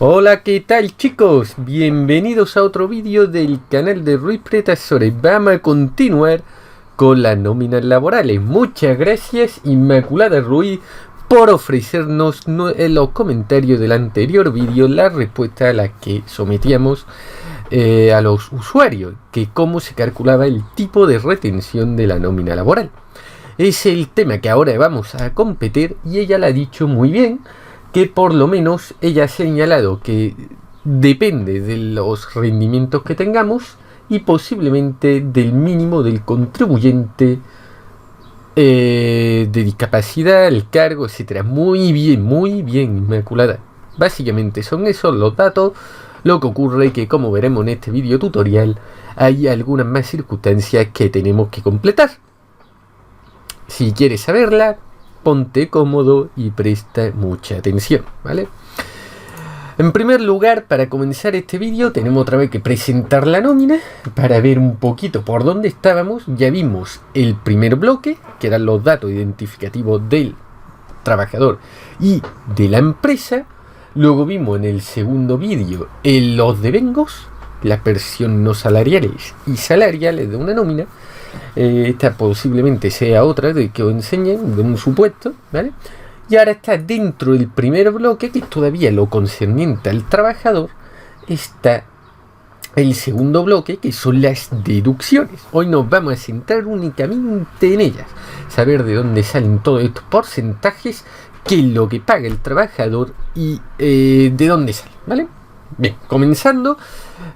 Hola, ¿qué tal chicos? Bienvenidos a otro vídeo del canal de Ruiz Pretasores. Vamos a continuar con las nóminas laborales. Muchas gracias Inmaculada Ruiz por ofrecernos en los comentarios del anterior vídeo la respuesta a la que sometíamos a los usuarios, que cómo se calculaba el tipo de retención de la nómina laboral. Es el tema que ahora vamos a competir y ella lo ha dicho muy bien, que por lo menos ella ha señalado que depende de los rendimientos que tengamos y posiblemente del mínimo del contribuyente, de discapacidad, el cargo, etcétera. Muy bien, Inmaculada. Básicamente son esos los datos. Lo que ocurre que, como veremos en este vídeo tutorial, hay algunas más circunstancias que tenemos que completar. Si quieres saberla, ponte cómodo y presta mucha atención, ¿vale? En primer lugar, para comenzar este vídeo, tenemos otra vez que presentar la nómina para ver un poquito por dónde estábamos. Ya vimos el primer bloque, que eran los datos identificativos del trabajador y de la empresa. Luego vimos en el segundo vídeo los devengos, las versiones no salariales y salariales de una nómina. Esta posiblemente sea otra de que os enseñen, de un supuesto, ¿vale? Y ahora está dentro del primer bloque, que es todavía lo concerniente al trabajador, está el segundo bloque, que son las deducciones. Hoy nos vamos a centrar únicamente en ellas, saber de dónde salen todos estos porcentajes, qué es lo que paga el trabajador y de dónde salen, ¿vale? Bien, comenzando,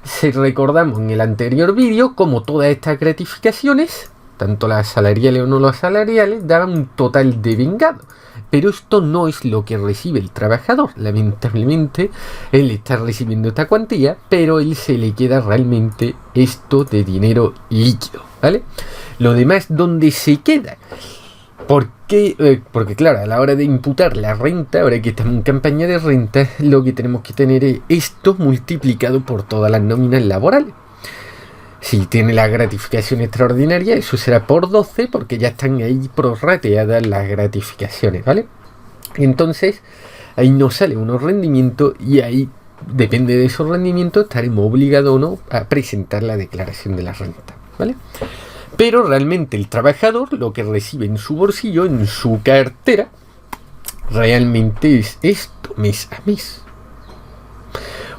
si recordamos en el anterior vídeo, como todas estas gratificaciones, tanto las salariales o no las salariales, daban un total devengado. Pero esto no es lo que recibe el trabajador. Lamentablemente, él está recibiendo esta cuantía, pero él se le queda realmente esto de dinero líquido, ¿vale? Lo demás, ¿dónde se queda? ¿Por qué? Porque claro, a la hora de imputar la renta, ahora que estamos en campaña de renta, lo que tenemos que tener es esto multiplicado por todas las nóminas laborales. Si tiene la gratificación extraordinaria, eso será por 12, porque ya están ahí prorrateadas las gratificaciones, ¿vale? Entonces, ahí nos sale unos rendimientos y ahí, depende de esos rendimientos, estaremos obligados o no a presentar la declaración de la renta, ¿vale? Pero realmente el trabajador lo que recibe en su bolsillo, en su cartera, realmente es esto, mes a mes.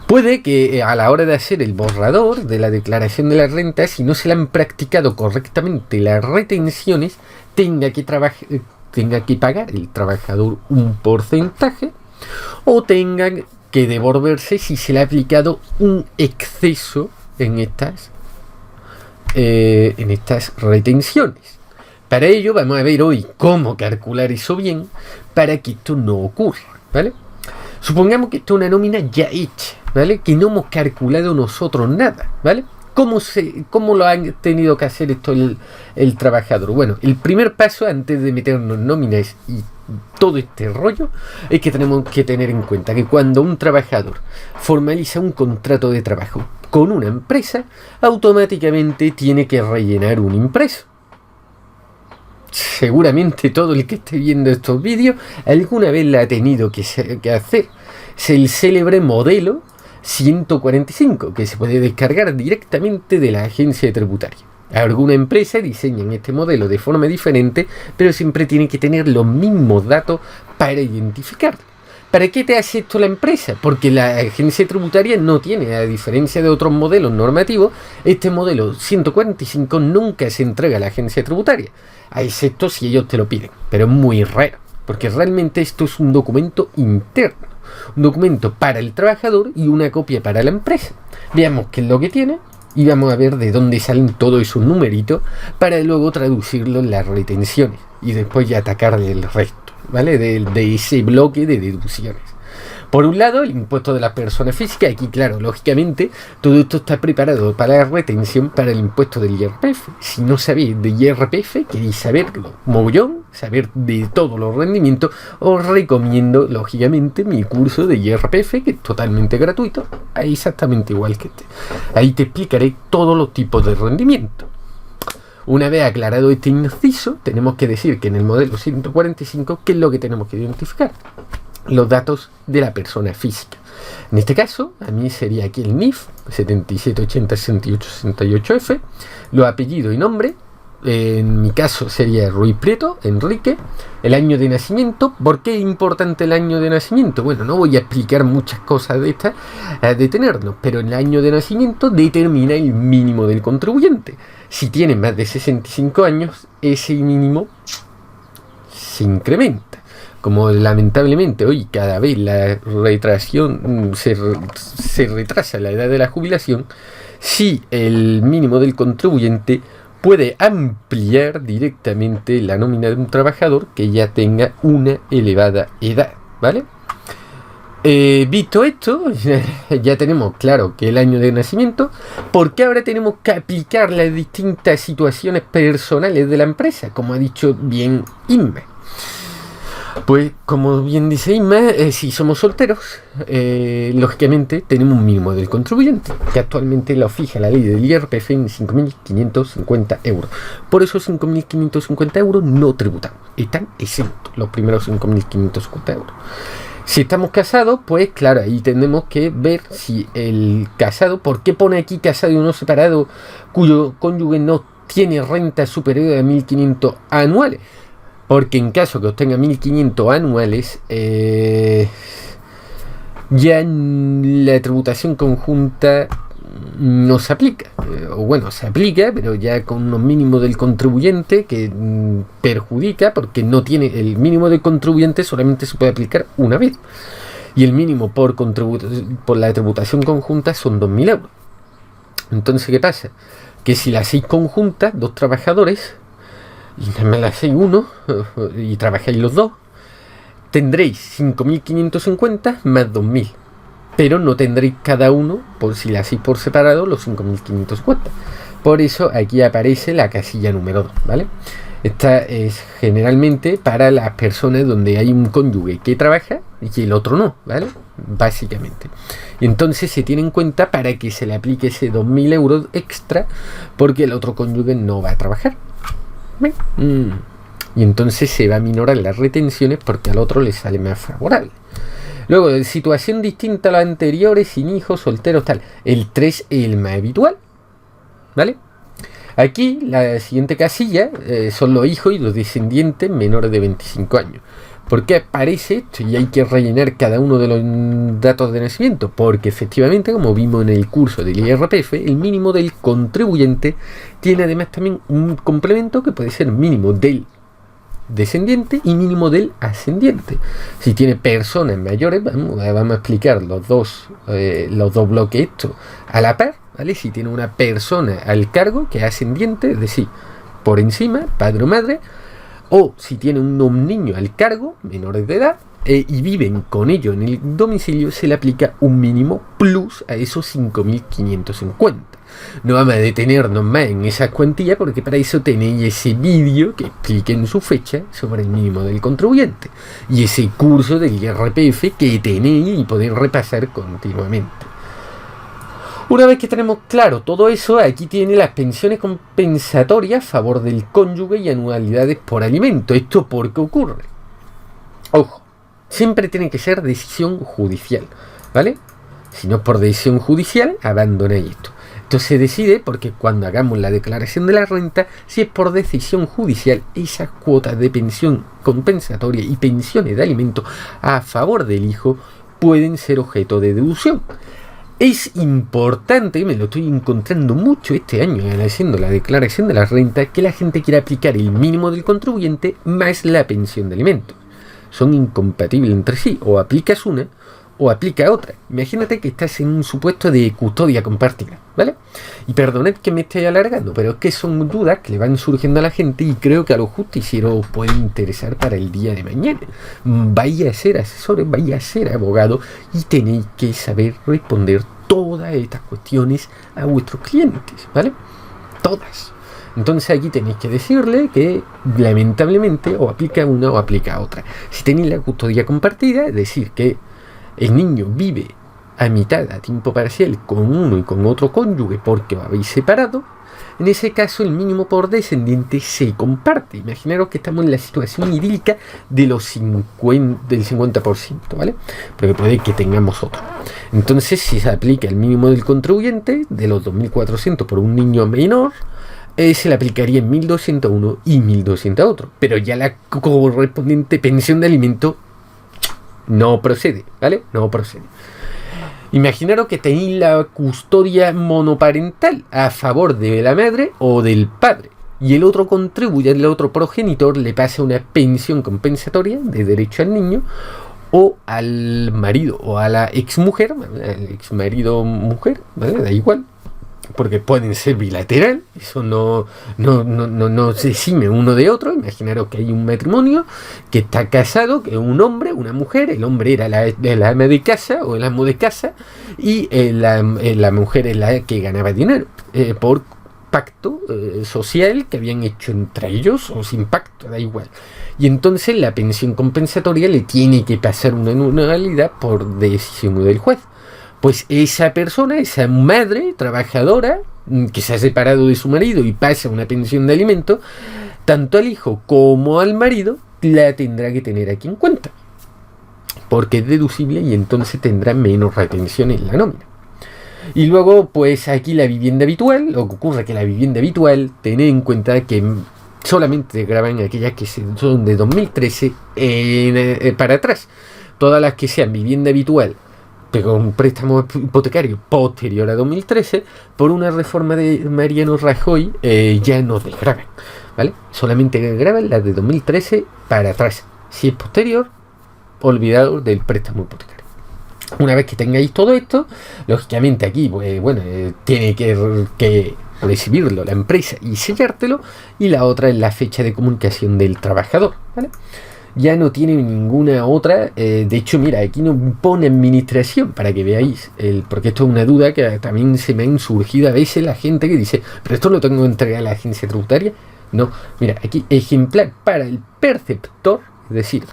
Puede que a la hora de hacer el borrador de la declaración de la renta, si no se le han practicado correctamente las retenciones, tenga que pagar el trabajador un porcentaje o tenga que devolverse si se le ha aplicado un exceso en estas retenciones. Para ello vamos a ver hoy cómo calcular eso bien para que esto no ocurra, ¿vale? Supongamos que esto es una nómina ya hecha, ¿vale? Que no hemos calculado nosotros nada, ¿vale? ¿Cómo lo han tenido que hacer esto el trabajador? Bueno, el primer paso antes de meternos nóminas y todo este rollo es que tenemos que tener en cuenta que cuando un trabajador formaliza un contrato de trabajo con una empresa, automáticamente tiene que rellenar un impreso. Seguramente todo el que esté viendo estos vídeos alguna vez la ha tenido que hacer. Es el célebre modelo 145, que se puede descargar directamente de la agencia tributaria. Alguna empresa diseña este modelo de forma diferente, pero siempre tiene que tener los mismos datos para identificarlo. ¿Para qué te hace esto la empresa? Porque la agencia tributaria no tiene, a diferencia de otros modelos normativos, este modelo 145 nunca se entrega a la agencia tributaria, excepto si ellos te lo piden, pero es muy raro, porque realmente esto es un documento interno, un documento para el trabajador y una copia para la empresa. Veamos qué es lo que tiene y vamos a ver de dónde salen todos esos numeritos para luego traducirlo en las retenciones y después ya atacar del resto, ¿vale? De ese bloque de deducciones. Por un lado, el impuesto de las personas físicas. Aquí, claro, lógicamente, todo esto está preparado para la retención para el impuesto del IRPF. Si no sabéis de IRPF, queréis saberlo mogollón, saber de todos los rendimientos, os recomiendo, lógicamente, mi curso de IRPF, que es totalmente gratuito, exactamente igual que este. Ahí te explicaré todos los tipos de rendimiento. Una vez aclarado este inciso, tenemos que decir que en el modelo 145, ¿qué es lo que tenemos que identificar? Los datos de la persona física. En este caso, a mí sería aquí el NIF 77806868F, los apellidos y nombre. En mi caso sería Ruiz Prieto, Enrique, el año de nacimiento. ¿Por qué es importante el año de nacimiento? Bueno, no voy a explicar muchas cosas de estas, a detenernos, pero el año de nacimiento determina el mínimo del contribuyente. Si tiene más de 65 años, ese mínimo se incrementa. Como lamentablemente hoy cada vez la retracción se retrasa la edad de la jubilación, si el mínimo del contribuyente puede ampliar directamente la nómina de un trabajador que ya tenga una elevada edad, ¿vale? Visto esto, ya tenemos claro que el año de nacimiento, porque ahora tenemos que aplicar las distintas situaciones personales de la empresa, como ha dicho bien Inma. Pues como bien dice Inma, si somos solteros, lógicamente tenemos un mínimo del contribuyente, que actualmente lo fija la ley del IRPF en 5.550 euros. Por esos 5.550 euros no tributan, están exentos los primeros 5.550 euros. Si estamos casados, pues claro, ahí tenemos que ver si el casado, ¿por qué pone aquí casado y no separado, cuyo cónyuge no tiene renta superior a 1.500 anuales? Porque en caso que obtenga 1.500 anuales, ya la tributación conjunta no se aplica. O bueno, se aplica, pero ya con unos mínimos del contribuyente que perjudica, porque no tiene el mínimo del contribuyente, solamente se puede aplicar una vez. Y el mínimo por la tributación conjunta son 2.000 euros. Entonces, ¿qué pasa? Que si la hacéis conjunta, dos trabajadores, y me la hacéis uno, y trabajáis los dos, tendréis 5.550 más 2.000, pero no tendréis cada uno, por si la hacéis por separado, los 5.550. Por eso aquí aparece la casilla número 2, ¿vale? Esta es generalmente para las personas donde hay un cónyuge que trabaja y el otro no, ¿vale? Básicamente. Y entonces se tiene en cuenta para que se le aplique ese 2.000 euros extra, porque el otro cónyuge no va a trabajar. Y entonces se va a minorar las retenciones porque al otro le sale más favorable. Luego, de situación distinta a las anteriores, sin hijos, solteros, tal. El 3 es el más habitual, ¿vale? Aquí la siguiente casilla son los hijos y los descendientes menores de 25 años. ¿Por qué aparece esto? Y hay que rellenar cada uno de los datos de nacimiento. Porque efectivamente, como vimos en el curso del IRPF, el mínimo del contribuyente tiene además también un complemento que puede ser mínimo del descendiente y mínimo del ascendiente. Si tiene personas mayores, vamos a explicar los dos bloques esto a la par, ¿vale? Si tiene una persona al cargo que es ascendiente, es decir, por encima, padre o madre, o si tiene unos niños al cargo, menores de edad, y viven con ellos en el domicilio, se le aplica un mínimo plus a esos 5.550. No vamos a detenernos más en esas cuantías porque para eso tenéis ese vídeo que explica en su fecha sobre el mínimo del contribuyente y ese curso del IRPF que tenéis y podéis repasar continuamente. Una vez que tenemos claro todo eso, aquí tiene las pensiones compensatorias a favor del cónyuge y anualidades por alimento. ¿Esto por qué ocurre? Ojo, siempre tiene que ser decisión judicial, ¿vale? Si no es por decisión judicial, abandonáis esto. Esto se decide porque cuando hagamos la declaración de la renta, si es por decisión judicial, esas cuotas de pensión compensatoria y pensiones de alimento a favor del hijo pueden ser objeto de deducción. Es importante, me lo estoy encontrando mucho este año haciendo la declaración de la renta, que la gente quiera aplicar el mínimo del contribuyente más la pensión de alimentos. Son incompatibles entre sí, o aplicas una o aplica otra. Imagínate que estás en un supuesto de custodia compartida, ¿vale? Y perdonad que me esté alargando, pero es que son dudas que le van surgiendo a la gente y creo que a los justicieros os puede interesar para el día de mañana. Vaya a ser asesores, vaya a ser abogado y tenéis que saber responder todas estas cuestiones a vuestros clientes, ¿vale? Todas. Entonces aquí tenéis que decirle que lamentablemente o aplica una o aplica otra. Si tenéis la custodia compartida, es decir, que el niño vive a mitad, a tiempo parcial, con uno y con otro cónyuge porque os habéis separado, en ese caso el mínimo por descendiente se comparte. Imaginaros que estamos en la situación idílica de del 50%, ¿vale? Pero puede que tengamos otro. Entonces, si se aplica el mínimo del contribuyente, de los 2.400 por un niño menor, se le aplicaría en 1.200 a uno y 1.200 a otro. Pero ya la correspondiente pensión de alimento no procede, ¿vale? No procede. Imaginaros que tenéis la custodia monoparental a favor de la madre o del padre y el otro contribuyente, el otro progenitor, le pasa una pensión compensatoria de derecho al niño o al marido o a la exmujer, al exmarido mujer, ¿vale? Da igual, porque pueden ser bilateral, eso no se exime uno de otro. Imaginaros que hay un matrimonio que está casado, que es un hombre, una mujer, el hombre era el ama de casa o el amo de casa y la mujer es la que ganaba dinero por pacto social que habían hecho entre ellos o sin pacto, da igual. Y entonces la pensión compensatoria le tiene que pasar una anualidad por decisión del juez. Pues esa persona, esa madre trabajadora que se ha separado de su marido y pasa una pensión de alimento, tanto al hijo como al marido la tendrá que tener aquí en cuenta, porque es deducible y entonces tendrá menos retención en la nómina. Y luego, pues aquí la vivienda habitual, lo que ocurre es que la vivienda habitual, tened en cuenta que solamente graban aquellas que son de 2013 para atrás. Todas las que sean vivienda habitual pero un préstamo hipotecario posterior a 2013, por una reforma de Mariano Rajoy, ya no desgraban, ¿vale? Solamente desgraban las de 2013 para atrás. Si es posterior, olvidados del préstamo hipotecario. Una vez que tengáis todo esto, lógicamente aquí, pues bueno, tiene que recibirlo la empresa y sellártelo, y la otra es la fecha de comunicación del trabajador, ¿vale? Ya no tiene ninguna otra. De hecho, mira, aquí nos pone administración para que veáis, porque esto es una duda que también se me han surgido a veces la gente que dice, pero esto lo tengo que entregar a la agencia tributaria. No, mira, aquí ejemplar para el perceptor, es decir,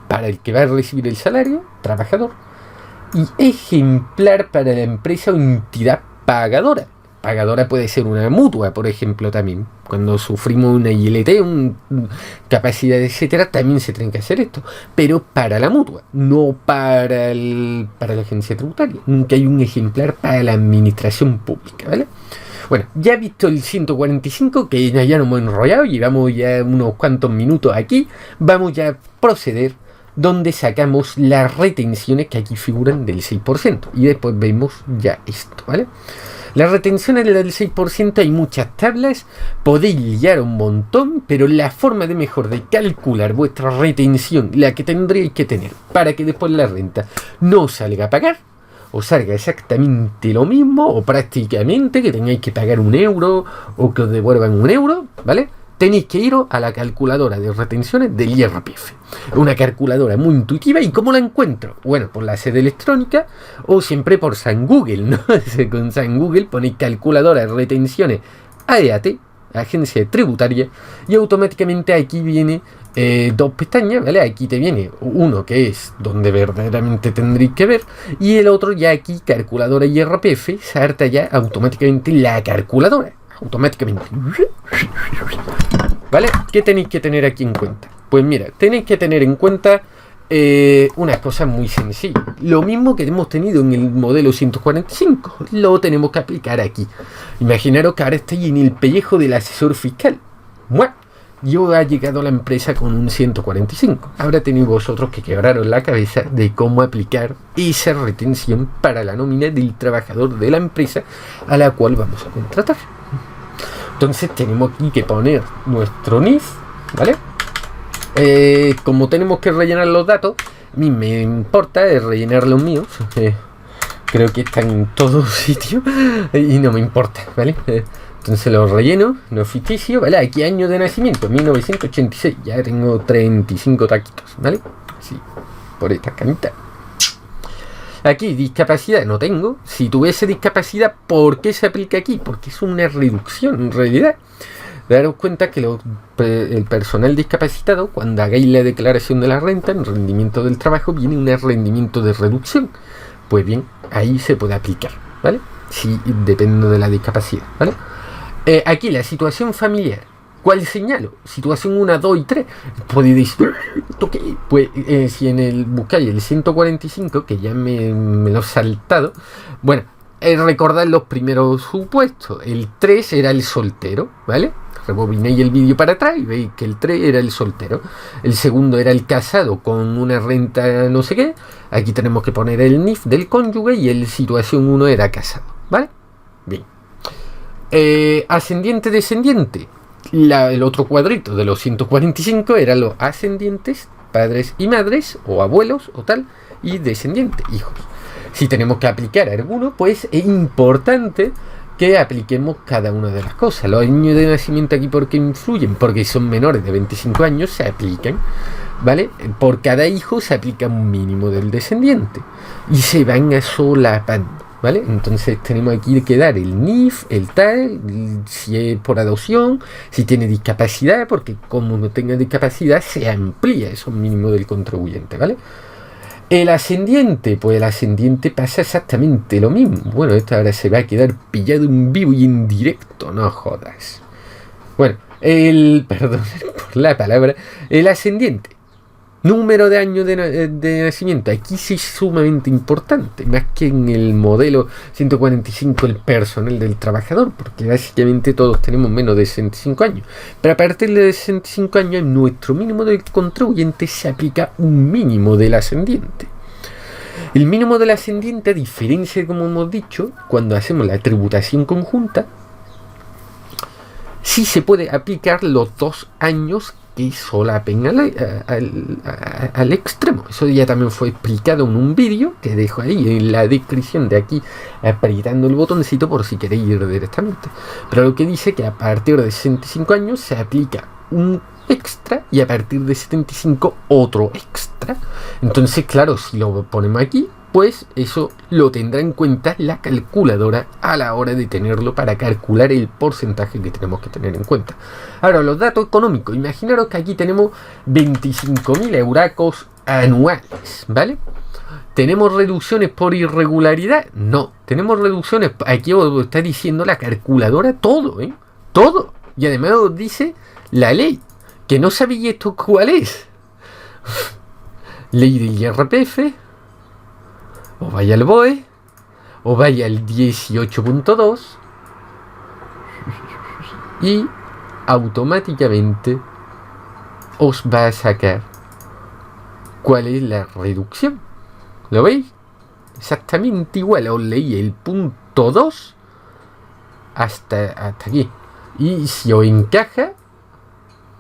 para el que va a recibir el salario, trabajador, y ejemplar para la empresa o entidad pagadora. Pagadora puede ser una mutua, por ejemplo, también. Cuando sufrimos una ILT, capacidad, etcétera, también se tiene que hacer esto. Pero para la mutua, no para la agencia tributaria. Nunca hay un ejemplar para la administración pública, ¿vale? Bueno, ya he visto el 145, que ya nos hemos enrollado, llevamos ya unos cuantos minutos aquí. Vamos ya a proceder donde sacamos las retenciones que aquí figuran del 6%. Y después vemos ya esto, ¿vale? Las retenciones del 6% hay muchas tablas, podéis liar un montón, pero la forma de mejor de calcular vuestra retención, la que tendréis que tener para que después la renta no salga a pagar, o salga exactamente lo mismo, o prácticamente que tengáis que pagar 1 euro, o que os devuelvan 1 euro, ¿vale? Tenéis que iros a la calculadora de retenciones del IRPF. Una calculadora muy intuitiva. ¿Y cómo la encuentro? Bueno, por la sede electrónica o siempre por San Google, ¿no? Con San Google ponéis calculadora de retenciones AEAT, agencia tributaria, y automáticamente aquí viene dos pestañas, ¿vale? Aquí te viene uno que es donde verdaderamente tendréis que ver, y el otro ya aquí, calculadora IRPF, salta ya automáticamente la calculadora. Automáticamente, ¿vale? ¿Qué tenéis que tener aquí en cuenta? Pues mira, tenéis que tener en cuenta unas cosas muy sencillas. Lo mismo que hemos tenido en el modelo 145, lo tenemos que aplicar aquí. Imaginaros que ahora estáis en el pellejo del asesor fiscal. ¡Muah! Yo ha llegado a la empresa con un 145. Ahora tenéis vosotros que quebraros la cabeza de cómo aplicar esa retención para la nómina del trabajador de la empresa a la cual vamos a contratar. Entonces tenemos aquí que poner nuestro NIF, ¿vale? Como tenemos que rellenar los datos, a mí me importa rellenar los míos. Creo que están en todos sitios y no me importa, ¿vale? Entonces los relleno, no ficticio, ¿vale? Aquí año de nacimiento, 1986. Ya tengo 35 taquitos, ¿vale? Sí, por esta camita. Aquí, discapacidad no tengo. Si tuviese discapacidad, ¿por qué se aplica aquí? Porque es una reducción, en realidad. Daros cuenta que el personal discapacitado, cuando hagáis la declaración de la renta, en rendimiento del trabajo, viene un rendimiento de reducción. pues bien, ahí se puede aplicar, ¿vale? Sí, dependiendo de la discapacidad, ¿vale? Aquí la situación familiar. ¿Cuál señalo? Situación 1, 2 y 3. Podéis decir, ¿qué? Pues si en el buscáis el 145, que ya me lo he saltado, bueno, recordad los primeros supuestos. El 3 era el soltero, ¿vale? Rebobinéis el vídeo para atrás y veis que el 3 era el soltero. El segundo era el casado con una renta no sé qué. Aquí tenemos que poner el NIF del cónyuge y el situación 1 era casado, ¿vale? Bien. Ascendiente, descendiente. El otro cuadrito de los 145 eran los ascendientes, padres y madres, o abuelos o tal, y descendientes, hijos. Si tenemos que aplicar alguno, pues es importante que apliquemos cada una de las cosas. Los años de nacimiento aquí, ¿por qué influyen? Porque son menores de 25 años, se aplican, ¿vale? Por cada hijo se aplica un mínimo del descendiente y se van solapando, ¿vale? Entonces tenemos aquí que dar el NIF, el tal, si es por adopción, si tiene discapacidad, porque como no tenga discapacidad se amplía esos mínimos del contribuyente, ¿vale? El ascendiente, pues el ascendiente pasa exactamente lo mismo. Bueno, esto ahora se va a quedar pillado en vivo y en directo, no jodas. Bueno, perdón por la palabra, el ascendiente. Número de años de nacimiento. Aquí sí es sumamente importante, más que en el modelo 145 el personal del trabajador, porque básicamente todos tenemos menos de 65 años. Pero a partir de 65 años, en nuestro mínimo del contribuyente se aplica un mínimo del ascendiente. El mínimo del ascendiente, a diferencia de como hemos dicho, cuando hacemos la tributación conjunta, sí se puede aplicar los 2 años que solapen al extremo. Eso ya también fue explicado en un vídeo que dejo ahí en la descripción de aquí, apretando el botoncito por si queréis ir directamente. Pero lo que dice que a partir de 65 años se aplica un extra y a partir de 75 otro extra. Entonces, claro, si lo ponemos aquí, pues eso lo tendrá en cuenta la calculadora a la hora de tenerlo para calcular el porcentaje que tenemos que tener en cuenta. Ahora, los datos económicos. Imaginaros que aquí tenemos 25.000 euracos anuales, ¿vale? ¿Tenemos reducciones por irregularidad? No. Tenemos reducciones, aquí os está diciendo la calculadora todo, ¿eh? Todo. Y además os dice la ley. Que no sabéis esto cuál es. Ley del IRPF. O vaya al BOE, o vaya al 18.2 y automáticamente os va a sacar cuál es la reducción. ¿Lo veis? Exactamente igual. Os leí el punto 2 hasta aquí. Y si os encaja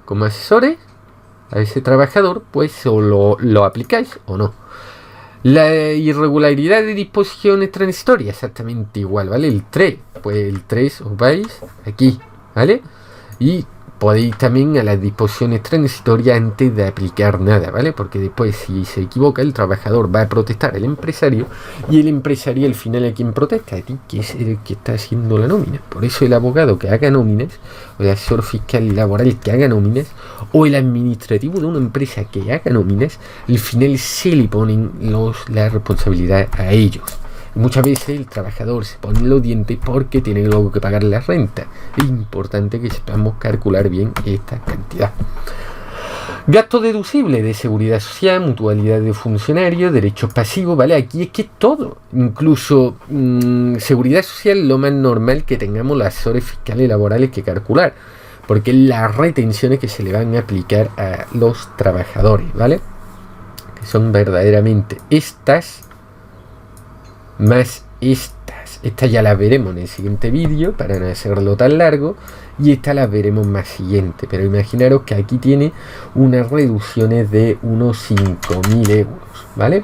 como asesores a ese trabajador, pues o lo aplicáis o no. La irregularidad de disposiciones transitorias, exactamente igual, ¿vale? El 3, pues el 3 os vais aquí, ¿vale? Y podéis también a las disposiciones transitorias antes de aplicar nada, ¿vale? Porque después si se equivoca el trabajador va a protestar al empresario y el empresario al final a quien protesta, a ti, que es el que está haciendo la nómina. Por eso el abogado que haga nóminas, o el asesor fiscal y laboral que haga nóminas, o el administrativo de una empresa que haga nóminas, al final se le ponen la responsabilidad a ellos. Muchas veces el trabajador se pone los dientes porque tiene luego que pagar la renta. Es importante que sepamos calcular bien esta cantidad. Gasto deducible de seguridad social, mutualidad de funcionarios, derechos pasivos, ¿vale? Aquí es que todo, incluso seguridad social, lo más normal que tengamos los asesores fiscales y laborales que calcular, porque las retenciones que se le van a aplicar a los trabajadores, ¿vale? Que son verdaderamente estas más estas. Estas ya las veremos en el siguiente vídeo para no hacerlo tan largo y estas las veremos más siguiente. Pero imaginaros que aquí tiene unas reducciones de unos 5.000 euros, ¿vale?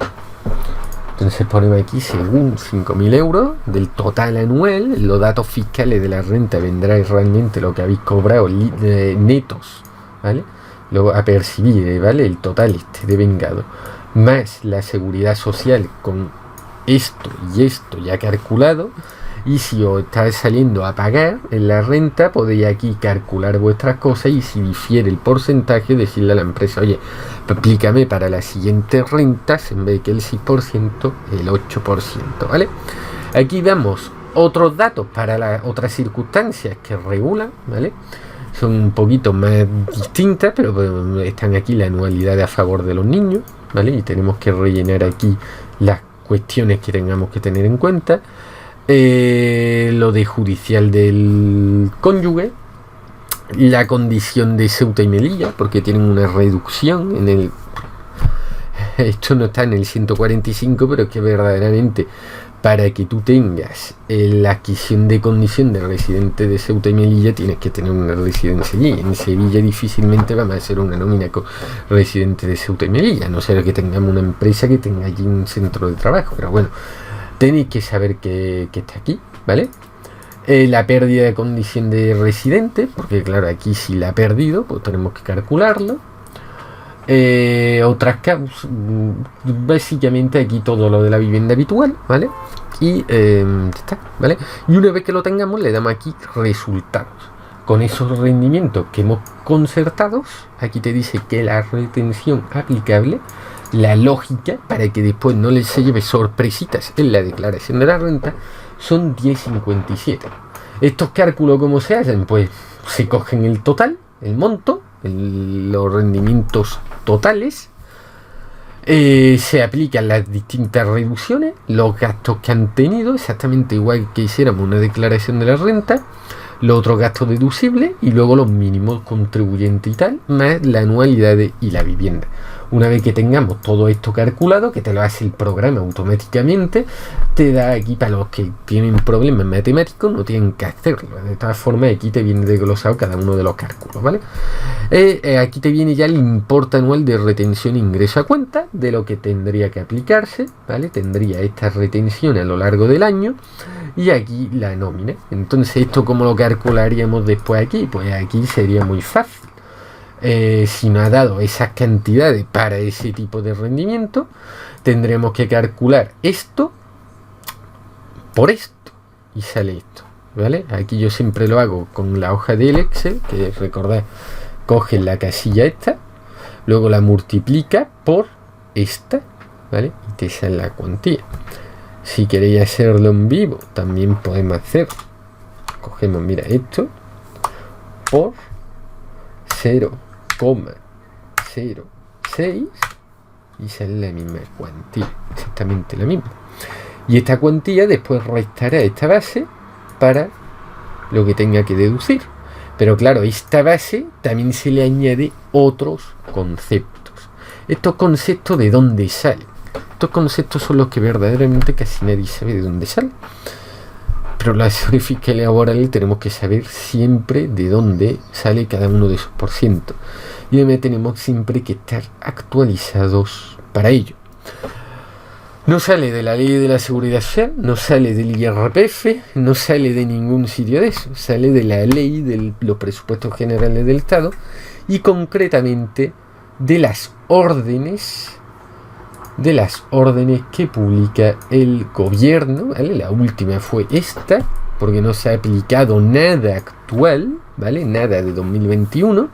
Entonces ponemos aquí según 5.000 euros del total anual. Los datos fiscales de la renta vendrá realmente lo que habéis cobrado netos, ¿vale? Lo a percibir, ¿vale? El total devengado más la seguridad social con esto y esto ya calculado, y si os está saliendo a pagar en la renta, podéis aquí calcular vuestras cosas y si difiere el porcentaje, decirle a la empresa, oye, aplícame para las siguientes rentas en vez que el 6%, el 8%, ¿vale? Aquí vemos otros datos para las otras circunstancias que regulan, ¿vale? Son un poquito más distintas, pero están aquí la anualidad a favor de los niños, ¿vale? Y tenemos que rellenar aquí las cuestiones que tengamos que tener en cuenta. Lo de judicial del cónyuge, la condición de Ceuta y Melilla, porque tienen una reducción en el... Esto no está en el 145, pero es que verdaderamente para que tú tengas la adquisición de condición de residente de Ceuta y Melilla tienes que tener una residencia allí. En Sevilla difícilmente vamos a hacer una nómina con residente de Ceuta y Melilla, a no ser que tengamos una empresa que tenga allí un centro de trabajo, pero bueno, tenéis que saber que está aquí, ¿vale? La pérdida de condición de residente, porque claro, aquí si la ha perdido, pues tenemos que calcularlo. Otras causas, básicamente aquí todo lo de la vivienda habitual, ¿vale? Y está, ¿vale? Y una vez que lo tengamos, le damos aquí resultados. Con esos rendimientos que hemos concertado, aquí te dice que la retención aplicable, la lógica, para que después no les se lleve sorpresitas en la declaración de la renta, son 10,57. Estos cálculos, ¿cómo se hacen? Pues se cogen el total, el monto, los rendimientos totales, se aplican las distintas reducciones, los gastos que han tenido, exactamente igual que hiciéramos una declaración de la renta, los otros gastos deducibles y luego los mínimos contribuyentes y tal, más la anualidad y la vivienda. Una vez que tengamos todo esto calculado, que te lo hace el programa automáticamente, te da aquí para los que tienen problemas matemáticos, no tienen que hacerlo. De todas formas, aquí te viene desglosado cada uno de los cálculos, ¿vale? Aquí te viene ya el importe anual de retención e ingreso a cuenta, de lo que tendría que aplicarse, ¿vale? Tendría esta retención a lo largo del año y aquí la nómina. Entonces, ¿esto cómo lo calcularíamos después aquí? Pues aquí sería muy fácil. Si no ha dado esas cantidades para ese tipo de rendimiento, tendremos que calcular esto por esto y sale esto, ¿vale? Aquí yo siempre lo hago con la hoja del Excel, que recordad, coges la casilla esta, luego la multiplica por esta, ¿vale? Y te sale la cuantía. Si queréis hacerlo en vivo, también podemos hacerlo. Cogemos, mira, esto por 0,06 y sale la misma cuantía, exactamente la misma. Y esta cuantía después restará esta base para lo que tenga que deducir. Pero claro, a esta base también se le añade otros conceptos. Estos conceptos, ¿de dónde salen? Estos conceptos son los que verdaderamente casi nadie sabe de dónde salen. Pero la asesores fiscales laborales tenemos que saber siempre de dónde sale cada uno de esos porcientos. Y además tenemos siempre que estar actualizados para ello. No sale de la ley de la seguridad social, no sale del IRPF, no sale de ningún sitio de eso. Sale de la ley de los presupuestos generales del Estado y concretamente de las órdenes que publica el gobierno, ¿vale? La última fue esta, porque no se ha aplicado nada actual, ¿vale? Nada de 2021.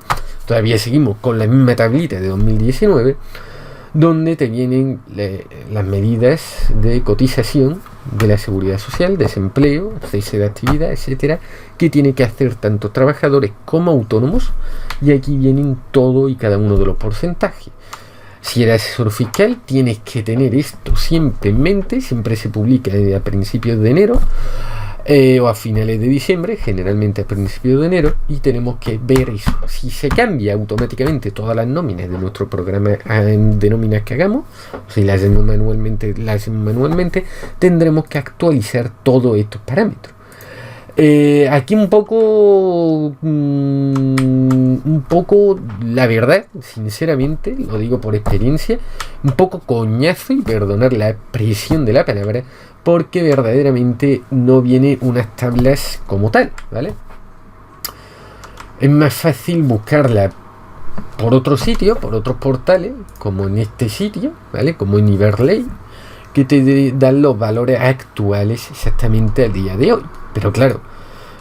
Todavía seguimos con la misma tablita de 2019, donde te vienen las medidas de cotización de la seguridad social, desempleo, cese de actividad, etcétera, que tienen que hacer tanto trabajadores como autónomos, y aquí vienen todo y cada uno de los porcentajes. Si eres asesor fiscal, tienes que tener esto siempre en mente. Siempre se publica a principios de enero o a finales de diciembre, generalmente a principios de enero, y tenemos que ver eso. Si se cambia automáticamente todas las nóminas de nuestro programa de nóminas que hagamos, o si las hacemos manualmente, tendremos que actualizar todos estos parámetros. Aquí un poco, la verdad, sinceramente, lo digo por experiencia, un poco coñazo, y perdonar la expresión de la palabra, porque verdaderamente no viene unas tablas como tal, ¿vale? Es más fácil buscarla por otro sitio, por otros portales, como en este sitio, ¿vale? Como en Iberley, que te dan los valores actuales exactamente al día de hoy. Pero claro,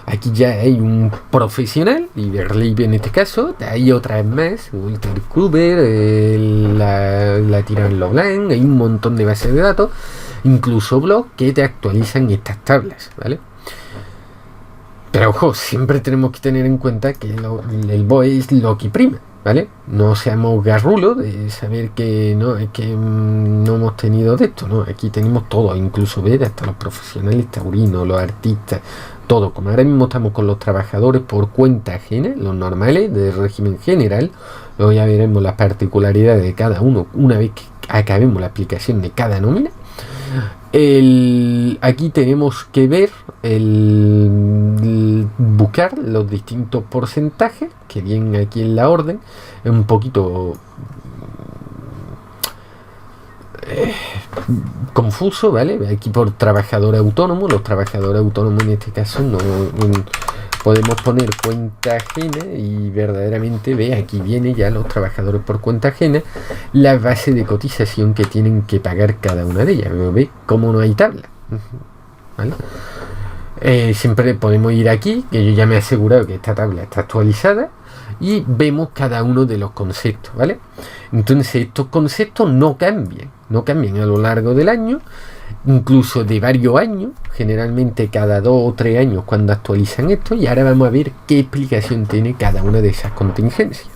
aquí ya hay un profesional, Iberlib en este caso, hay otras más, Walter Kuber, la Tirán Loblan, hay un montón de bases de datos, incluso blogs que te actualizan estas tablas, ¿vale? Pero ojo, siempre tenemos que tener en cuenta que el BOE es lo que prima, ¿vale? No seamos garrulos de saber que no hemos tenido de esto, ¿no? Aquí tenemos todo, incluso ver hasta los profesionales taurinos, los artistas, todo. Como ahora mismo estamos con los trabajadores por cuenta ajena, los normales del régimen general, luego ya veremos las particularidades de cada uno una vez que acabemos la aplicación de cada nómina. Aquí tenemos que ver buscar los distintos porcentajes que vienen aquí en la orden. Es un poquito confuso, ¿vale? Aquí por trabajador autónomo, los trabajadores autónomos en este caso no podemos poner cuenta ajena y verdaderamente ve, aquí viene ya los trabajadores por cuenta ajena, la base de cotización que tienen que pagar cada una de ellas. ¿Ve cómo no hay tabla? ¿Vale? Siempre podemos ir aquí, que yo ya me he asegurado que esta tabla está actualizada, y vemos cada uno de los conceptos, ¿vale? Entonces estos conceptos no cambian a lo largo del año, incluso de varios años, generalmente cada 2 o 3 años cuando actualizan esto, y ahora vamos a ver qué explicación tiene cada una de esas contingencias.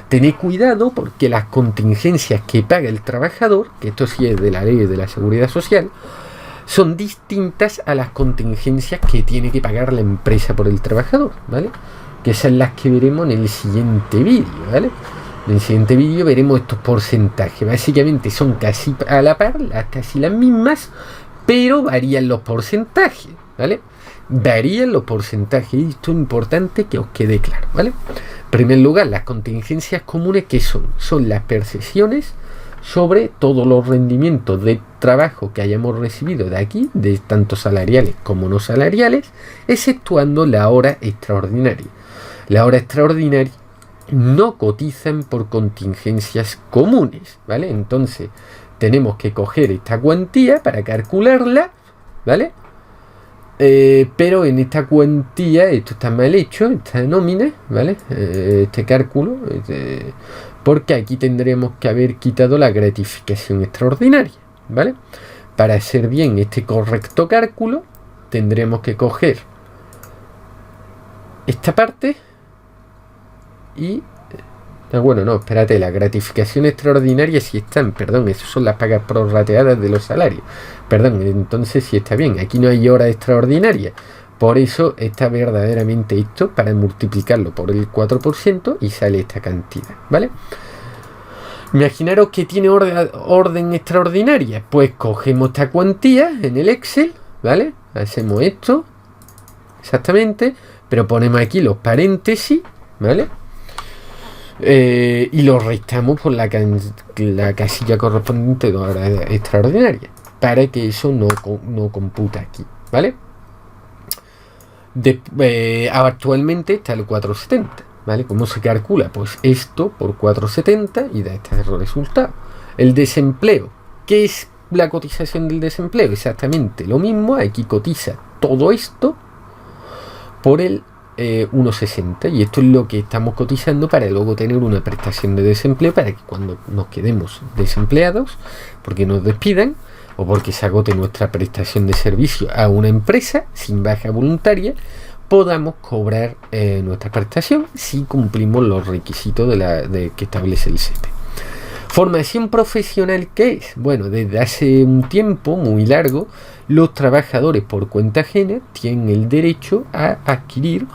Tened cuidado porque las contingencias que paga el trabajador, que esto sí es de la ley de la seguridad social, son distintas a las contingencias que tiene que pagar la empresa por el trabajador, ¿vale? Que son las que veremos en el siguiente vídeo, ¿vale? En el siguiente vídeo veremos estos porcentajes. Básicamente son casi a la par, casi las mismas, pero varían los porcentajes, ¿vale? Varían los porcentajes, y esto es importante que os quede claro, ¿vale? En primer lugar, las contingencias comunes, ¿qué son? Son las percepciones sobre todos los rendimientos de trabajo que hayamos recibido de aquí, de tanto salariales como no salariales, exceptuando la hora extraordinaria. La hora extraordinaria no cotizan por contingencias comunes, ¿vale? Entonces tenemos que coger esta cuantía para calcularla, ¿vale? Pero en esta cuantía, esto está mal hecho, esta nómina, ¿vale? Este cálculo, porque aquí tendremos que haber quitado la gratificación extraordinaria, ¿vale? Para hacer bien este correcto cálculo, tendremos que coger esta parte y... bueno, no, espérate, la gratificación extraordinaria sí están, perdón, esas son las pagas prorrateadas de los salarios. Perdón, entonces sí está bien, aquí no hay hora extraordinaria. Por eso está verdaderamente esto para multiplicarlo por el 4% y sale esta cantidad, ¿vale? Imaginaros que tiene orden extraordinaria. Pues cogemos esta cuantía en el Excel, ¿vale? Hacemos esto, exactamente, pero ponemos aquí los paréntesis, ¿vale? Y lo restamos por la casilla correspondiente de hora extraordinaria, para que eso no computa aquí, ¿vale? Actualmente está el 470, ¿vale? ¿Cómo se calcula? Pues esto por 470 y da este resultado. El desempleo, ¿qué es la cotización del desempleo? Exactamente lo mismo, aquí cotiza todo esto por el 1,60, y esto es lo que estamos cotizando para luego tener una prestación de desempleo, para que cuando nos quedemos desempleados porque nos despidan o porque se agote nuestra prestación de servicio a una empresa sin baja voluntaria, podamos cobrar nuestra prestación si cumplimos los requisitos que establece el SEPE. Formación profesional, ¿qué es? Bueno, desde hace un tiempo muy largo, los trabajadores por cuenta ajena tienen el derecho a adquirir,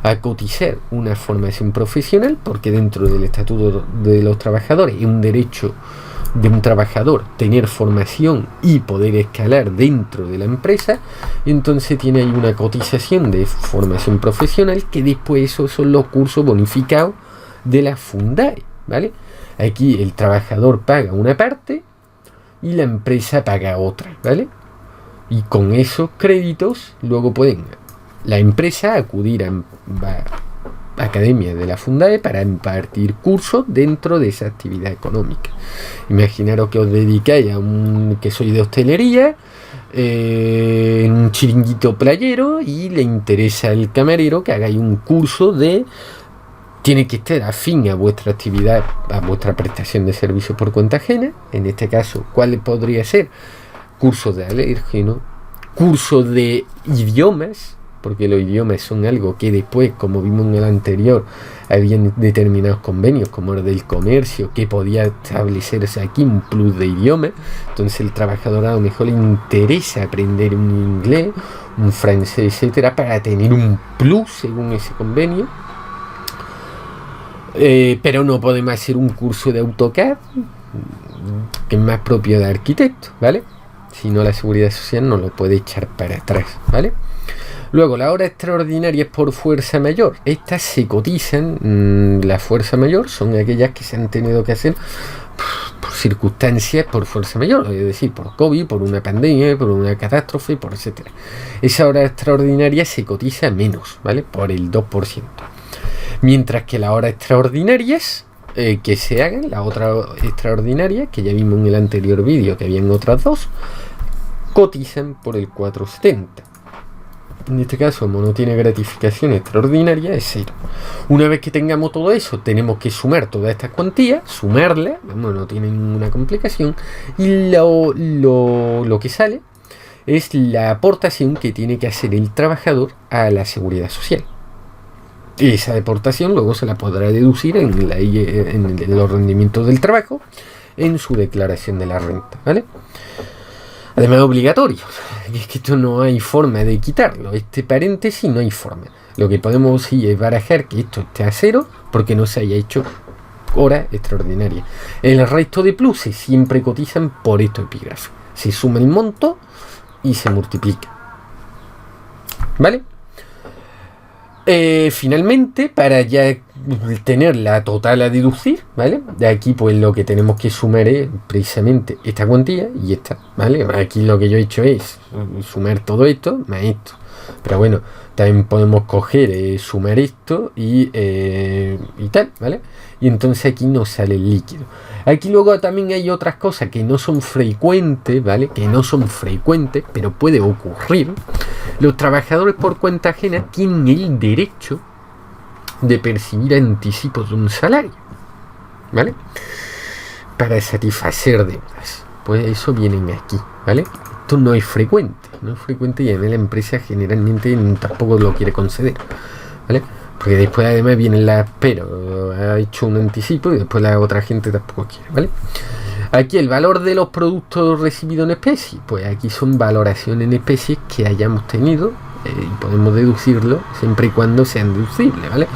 a cotizar una formación profesional, porque dentro del Estatuto de los Trabajadores es un derecho de un trabajador tener formación y poder escalar dentro de la empresa. Entonces tiene ahí una cotización de formación profesional, que después esos son los cursos bonificados de la Fundae, ¿vale? Aquí el trabajador paga una parte y la empresa paga otra, ¿vale? Y con esos créditos luego pueden la empresa acudir academia de la Fundae para impartir cursos dentro de esa actividad económica. Imaginaros que os dedicáis que sois de hostelería, en un chiringuito playero, y le interesa al camarero que hagáis un curso tiene que estar afín a vuestra actividad, a vuestra prestación de servicios por cuenta ajena. En este caso, ¿cuál podría ser? Cursos de alérgeno, cursos de idiomas, porque los idiomas son algo que después, como vimos en el anterior, habían determinados convenios, como el del comercio, que podía establecerse aquí un plus de idioma. Entonces el trabajador a lo mejor le interesa aprender un inglés, un francés, etcétera, para tener un plus según ese convenio. Pero no podemos hacer un curso de AutoCAD, que es más propio de arquitecto, ¿vale? Si no, la seguridad social no lo puede echar para atrás, ¿vale? Luego, las horas extraordinarias por fuerza mayor. Estas se cotizan, la fuerza mayor son aquellas que se han tenido que hacer por circunstancias, por fuerza mayor, es decir, por COVID, por una pandemia, por una catástrofe, por etcétera. Esa hora extraordinaria se cotiza menos, ¿vale? Por el 2%. Mientras que las horas extraordinarias que se hagan, las otras extraordinarias, que ya vimos en el anterior vídeo que habían otras dos, cotizan por el 4,70. En este caso, como no tiene gratificación extraordinaria, es 0. Una vez que tengamos todo eso, tenemos que sumar todas estas cuantías, sumarlas, no tiene ninguna complicación, y lo que sale es la aportación que tiene que hacer el trabajador a la seguridad social. Y esa aportación luego se la podrá deducir en los rendimientos del trabajo, en su declaración de la renta, ¿vale? Además es obligatorio, es que esto no hay forma de quitarlo, este paréntesis no hay forma. Lo que podemos sí es barajar que esto esté a 0 porque no se haya hecho hora extraordinaria. El resto de pluses siempre cotizan por estos epígrafes. Se suma el monto y se multiplica, ¿vale? Finalmente, para ya tener la total a deducir, ¿vale? De aquí pues lo que tenemos que sumar es precisamente esta cuantía y esta, ¿vale? Aquí lo que yo he hecho es sumar todo esto más esto. Pero bueno, también podemos coger, sumar esto y tal, ¿vale? Y entonces aquí nos sale el líquido. Aquí luego también hay otras cosas que no son frecuentes, ¿vale? Que no son frecuentes, pero puede ocurrir. Los trabajadores por cuenta ajena tienen el derecho de percibir anticipos de un salario, ¿vale? Para satisfacer deudas. Pues eso vienen aquí, ¿vale? Esto no es frecuente, y además la empresa generalmente tampoco lo quiere conceder, ¿vale? Porque después además vienen pero ha hecho un anticipo y después la otra gente tampoco quiere, ¿vale? Aquí el valor de los productos recibidos en especie, pues aquí son valoraciones en especies que hayamos tenido y podemos deducirlo siempre y cuando sean deducibles, ¿vale?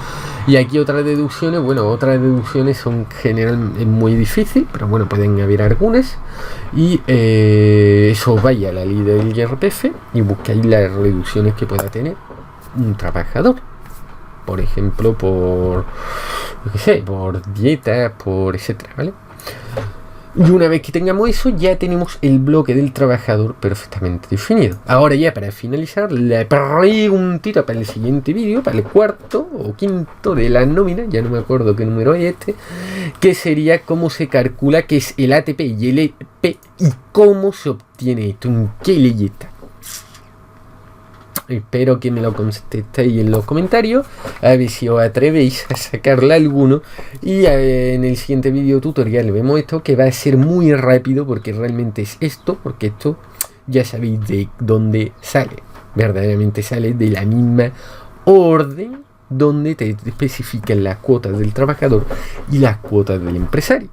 Y aquí otras deducciones, son generalmente muy difíciles, pero bueno, pueden haber algunas. Y eso vaya a la ley del IRPF y buscáis las reducciones que pueda tener un trabajador. Por ejemplo, por dieta, por etcétera, ¿vale? Y una vez que tengamos eso, ya tenemos el bloque del trabajador perfectamente definido. Ahora ya para finalizar, la preguntita para el siguiente vídeo, para el cuarto o quinto de la nómina, ya no me acuerdo qué número es que sería cómo se calcula qué es el ATP y el EP y cómo se obtiene esto, en qué ley está. Espero que me lo contestéis en los comentarios, a ver si os atrevéis a sacarle alguno. Y en el siguiente vídeo tutorial vemos esto, que va a ser muy rápido porque realmente es esto, porque esto ya sabéis de dónde sale. Verdaderamente sale de la misma orden donde te especifican las cuotas del trabajador y las cuotas del empresario.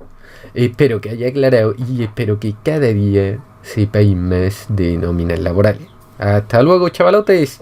Espero que haya aclarado y espero que cada día sepáis más de nóminas laborales. Hasta luego, chavalotes.